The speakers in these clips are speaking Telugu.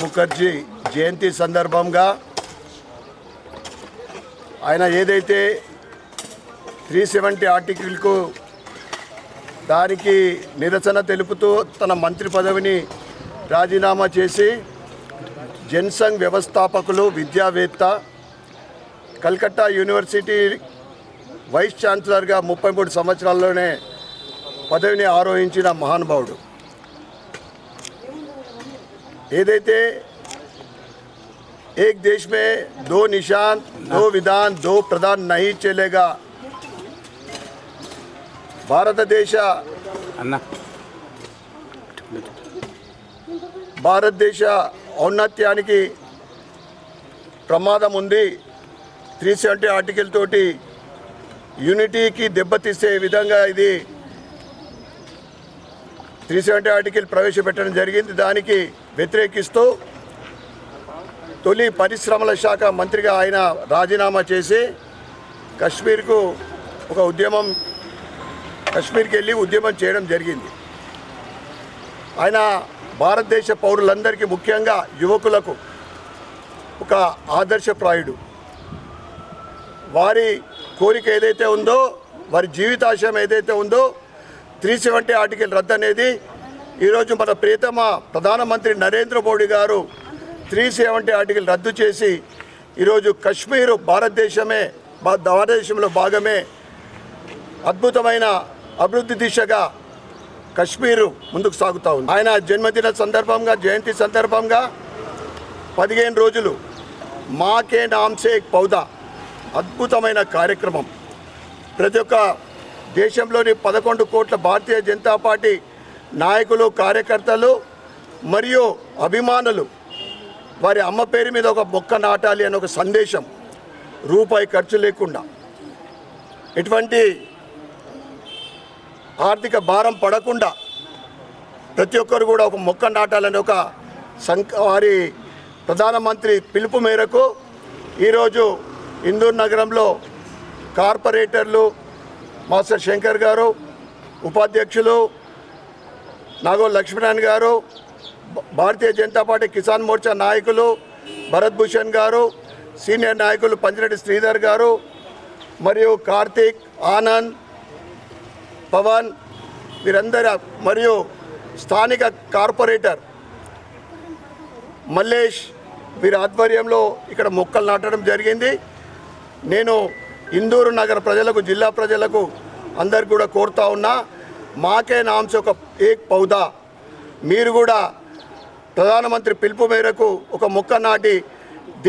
ముఖర్జీ జయంతి సందర్భంగా ఆయన ఏదైతే 370 ఆర్టికల్కు దానికి నిరసన తెలుపుతూ తన మంత్రి పదవిని రాజీనామా చేసి జన్సంఘ్ వ్యవస్థాపకులు విద్యావేత్త కల్కట్టా యూనివర్సిటీ వైస్ ఛాన్సలర్గా 33 సంవత్సరాల్లోనే పదవిని ఆరోహించిన మహానుభావుడు. ఏదైతే एक देश में दो निशान दो विधान दो प्रधान नहीं चलेगा, భారతదేశ ఔన్నత్యానికి ప్రమాదం ఉంది. 370 ఆర్టికల్ తోటి యూనిటీకి దెబ్బతీసే విధంగా ఇది 370 ఆర్టికల్ ప్రవేశపెట్టడం జరిగింది. దానికి వ్యతిరేకిస్తూ తొలి పరిశ్రమల శాఖ మంత్రిగా ఆయన రాజీనామా చేసి కాశ్మీర్కి వెళ్ళి ఉద్యమం చేయడం జరిగింది. ఆయన భారతదేశ పౌరులందరికీ ముఖ్యంగా యువకులకు ఒక ఆదర్శప్రాయుడు. వారి కోరిక ఏదైతే ఉందో, వారి జీవితాశయం ఏదైతే ఉందో 370 ఆర్టికల్ రద్దు అనేది ఈరోజు మన ప్రియతమ ప్రధానమంత్రి నరేంద్ర మోడీ గారు 370 ఆర్టికల్ రద్దు చేసి ఈరోజు కాశ్మీరు భారతదేశంలో భాగమే. అద్భుతమైన అభివృద్ధి దిశగా కాశ్మీరు ముందుకు సాగుతూ ఉంది. ఆయన జన్మదిన సందర్భంగా, జయంతి సందర్భంగా 15 రోజులు మాకే నామ్సే ఏక్ పౌదా అద్భుతమైన కార్యక్రమం. ప్రతి ఒక్క దేశంలోని 11 కోట్ల భారతీయ జనతా పార్టీ నాయకులు, కార్యకర్తలు మరియు అభిమానులు వారి అమ్మ పేరు మీద ఒక మొక్క నాటాలి అనే ఒక సందేశం, రూపాయి ఖర్చు లేకుండా, ఎటువంటి ఆర్థిక భారం పడకుండా ప్రతి ఒక్కరు కూడా ఒక మొక్క నాటాలని ఒక వారి ప్రధానమంత్రి పిలుపు మేరకు ఈరోజు ఇందూర్ నగరంలో కార్పొరేటర్లు మాస్టర్ శంకర్ గారు, ఉపాధ్యక్షులు నాగో లక్ష్మీనారాయణ గారు, భారతీయ జనతా పార్టీ కిసాన్ మోర్చా నాయకులు భరత్ భూషణ్ గారు, సీనియర్ నాయకులు పంజిరెడ్డి శ్రీధర్ గారు మరియు కార్తీక్, ఆనంద్, పవన్ వీరందరూ మరియు స్థానిక కార్పొరేటర్ మల్లేష్ వీరి ఆధ్వర్యంలో ఇక్కడ మొక్కలు నాటడం జరిగింది. నేను ఇందూరు నగర ప్రజలకు, జిల్లా ప్రజలకు అందరికి కూడా కోరుతా ఉన్నా, మాకే నామ్స్ ఒక ఏక్ పౌదా, మీరు కూడా ప్రధానమంత్రి పిలుపు మేరకు ఒక మొక్క నాటి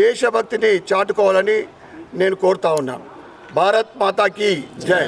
దేశభక్తిని చాటుకోవాలని నేను కోరుతా ఉన్నాను. భారత్ మాతాకి జై.